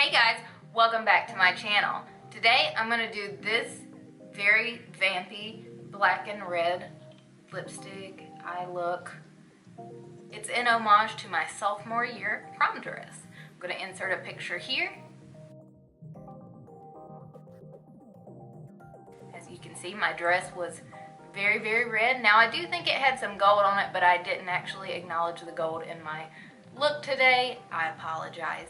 Hey guys, welcome back to my channel. Today I'm going to do this very vampy black and red lipstick eye look. It's in homage to my sophomore year prom dress. I'm going to insert a picture here. As you can see, my dress was very, very red. Now I do think it had some gold on it, but I didn't actually acknowledge the gold in my look today. I apologize.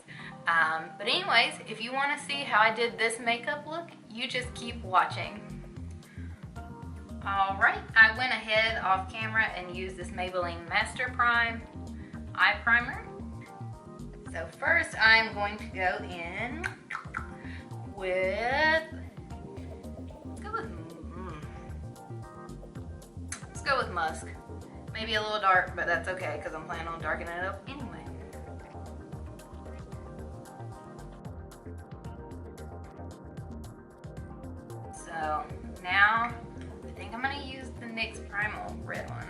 But anyways, if you want to see how I did this makeup look, you just keep watching. Alright, I went ahead off camera and used this Maybelline Master Prime eye primer. So first I'm going to go in with, let's go with Musk. Maybe a little dark, but that's okay because I'm planning on darkening it up anyway. So now I think I'm going to use the NYX Primal red one.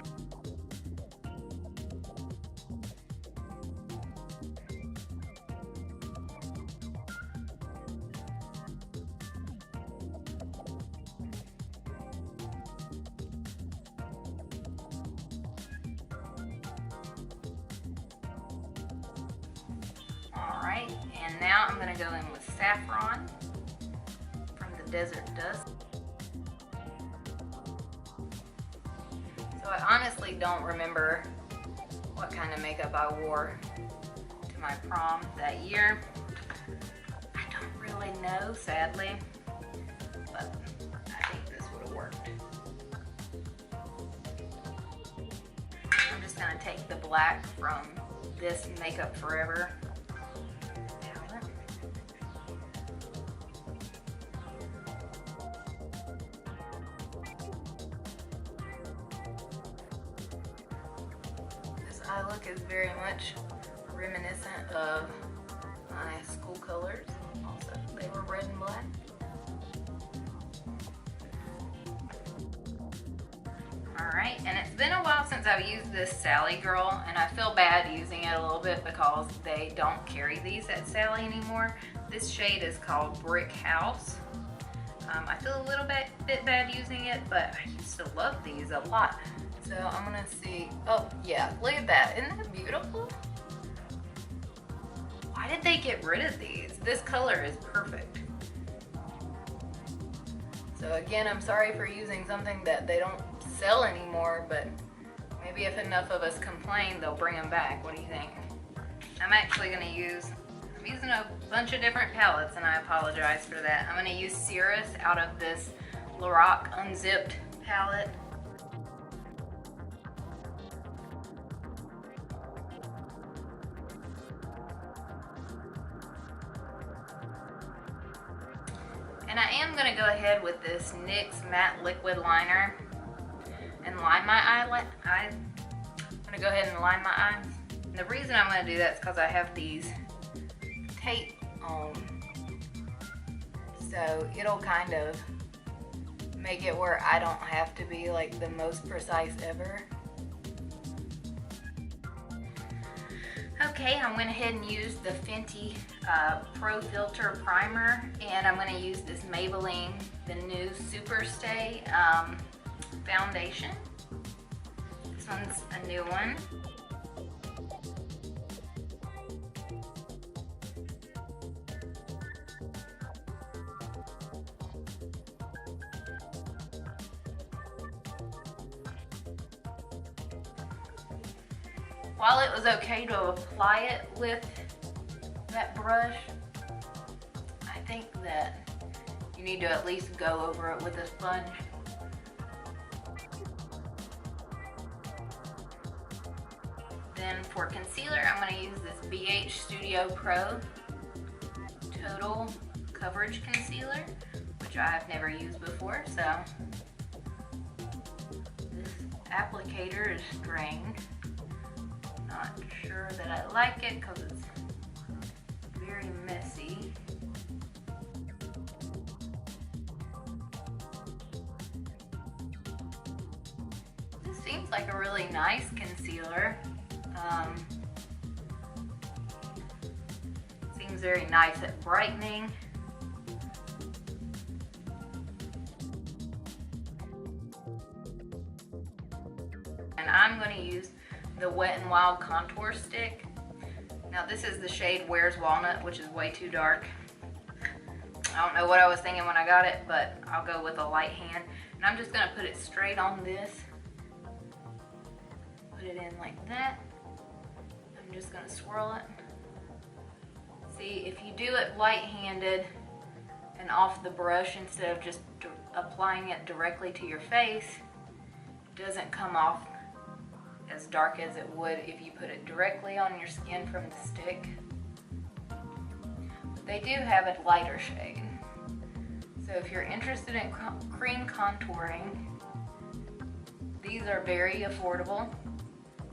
Alright, and now I'm going to go in with Saffron from the Desert Dusk. So I honestly don't remember what kind of makeup I wore to my prom that year. I don't really know, sadly, but I think this would have worked. I'm just going to take the black from this Makeup Forever palette. This eye look is very much reminiscent of my school colors. Also, they were red and black. Alright, and it's been a while since I've used this Sally Girl, and I feel bad using it a little bit because they don't carry these at Sally anymore. This shade is called Brick House. I feel a little bit bad using it, but I used to love these a lot. So I'm gonna see, oh yeah, look at that, isn't that beautiful? Why did they get rid of these? This color is perfect. So again, I'm sorry for using something that they don't sell anymore, but maybe if enough of us complain, they'll bring them back. What do you think? I'm actually going to use, I'm using a bunch of different palettes, and I apologize for that. I'm going to use Cirrus out of this Lorac Unzipped palette. And I am going to go ahead with this NYX Matte Liquid Liner and line my eye. I'm going to go ahead and line my eyes. And the reason I'm going to do that is because I have these tape on. So it'll kind of make it where I don't have to be like the most precise ever. Okay, I went ahead and used the Fenty Pro Filter Primer, and I'm going to use this Maybelline, the new Super Stay foundation. This one's a new one. While it was okay to apply it with that brush, I think that you need to at least go over it with a sponge. Then for concealer, I'm going to use this BH Studio Pro Total Coverage Concealer, which I've never used before, so this applicator is strained. Not sure that I like it because it's very messy. This seems like a really nice concealer. is very nice at brightening. And I'm going to use the Wet n Wild contour stick. Now this is the shade Where's Walnut, which is way too dark. I don't know what I was thinking when I got it, but I'll go with a light hand. And I'm just going to put it straight on this. Put it in like that. I'm just going to swirl it. See, if you do it light-handed and off the brush instead of just applying it directly to your face, it doesn't come off as dark as it would if you put it directly on your skin from the stick. But they do have a lighter shade. So if you're interested in cream contouring, these are very affordable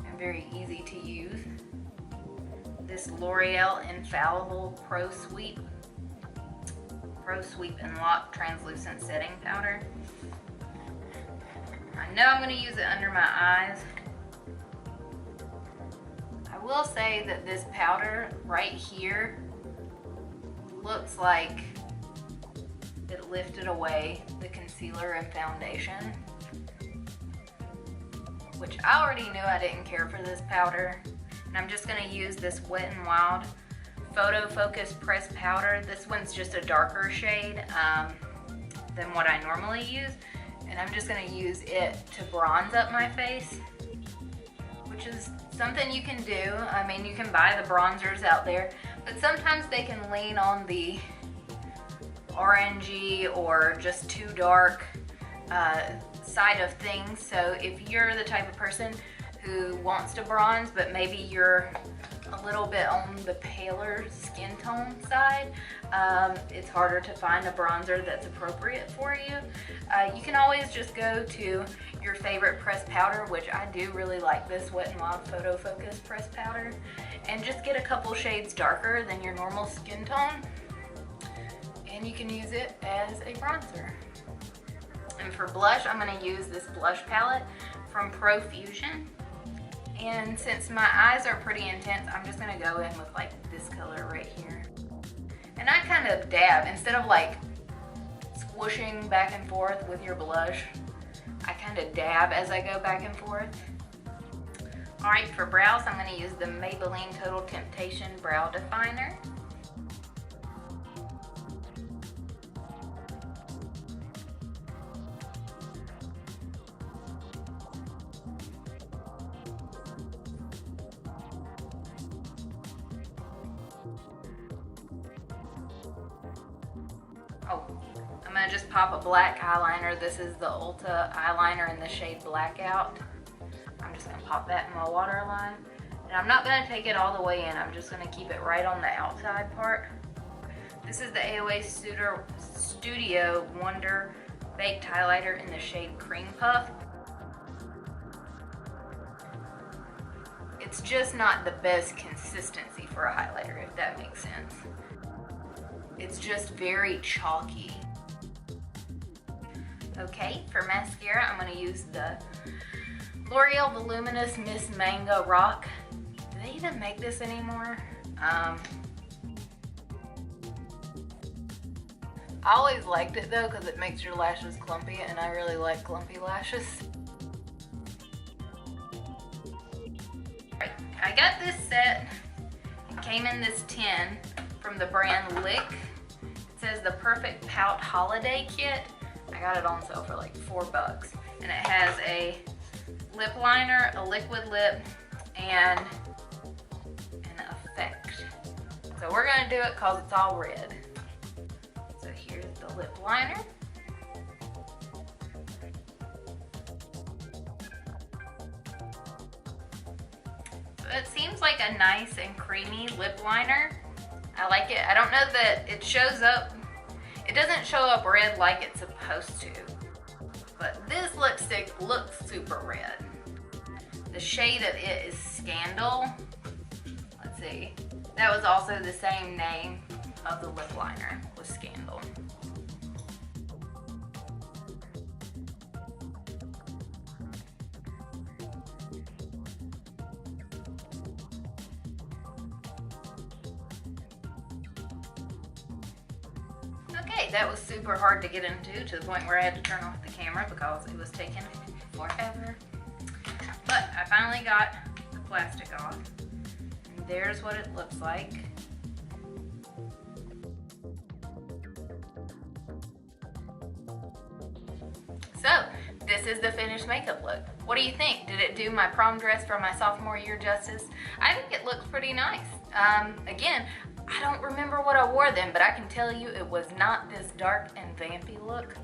and very easy to use. This L'Oreal Infallible Pro Sweep and Lock Translucent Setting Powder. I know I'm going to use it under my eyes. I will say that this powder right here looks like it lifted away the concealer and foundation, which I already knew I didn't care for this powder. And I'm just going to use this Wet n Wild Photo Focus Pressed Powder. This one's just a darker shade than what I normally use. And I'm just going to use it to bronze up my face, which is something you can do. I mean, you can buy the bronzers out there, but sometimes they can lean on the orangey or just too dark side of things. So if you're the type of person who wants to bronze, but maybe you're a little bit on the paler skin tone side, it's harder to find a bronzer that's appropriate for you. You can always just go to your favorite pressed powder, which I do really like this Wet n Wild Photo Focus pressed powder, and just get a couple shades darker than your normal skin tone, and you can use it as a bronzer. And for blush, I'm going to use this blush palette from Profusion. And since my eyes are pretty intense, I'm just going to go in with like this color right here. And I kind of dab, instead of like swooshing back and forth with your blush, I kind of dab as I go back and forth. Alright, for brows, I'm going to use the Maybelline Total Temptation Brow Definer. Oh, I'm going to just pop a black eyeliner. This is the Ulta eyeliner in the shade Blackout. I'm just going to pop that in my waterline. And I'm not going to take it all the way in. I'm just going to keep it right on the outside part. This is the AOA Studio Wonder Baked Highlighter in the shade Cream Puff. It's just not the best consistency for a highlighter, if that makes sense. It's just very chalky. Okay, for mascara, I'm going to use the L'Oreal Voluminous Miss Mango Rock. Do they even make this anymore? I always liked it though because it makes your lashes clumpy, and I really like clumpy lashes. Right, I got this set. It came in this tin from the brand Lick. It says the Perfect Pout Holiday Kit. I got it on sale for like $4. And it has a lip liner, a liquid lip, and an effect. So we're gonna do it because it's all red. So here's the lip liner. So it seems like a nice and creamy lip liner. I like it. I don't know that it shows up. It doesn't show up red like it's supposed to. But this lipstick looks super red. The shade of it is Scandal. Let's see. That was also the same name of the lip liner, was Scandal. Alright, that was super hard to get into, to the point where I had to turn off the camera because it was taking forever. But I finally got the plastic off. And there's what it looks like. So, this is the finished makeup look. What do you think? Did it do my prom dress from my sophomore year justice? I think it looks pretty nice. Again, I don't remember what I wore then, but I can tell you it was not this dark and vampy look,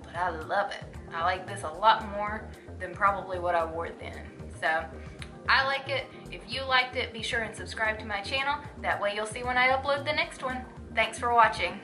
but I love it. I like this a lot more than probably what I wore then. So, I like it. If you liked it, be sure and subscribe to my channel. That way you'll see when I upload the next one. Thanks for watching.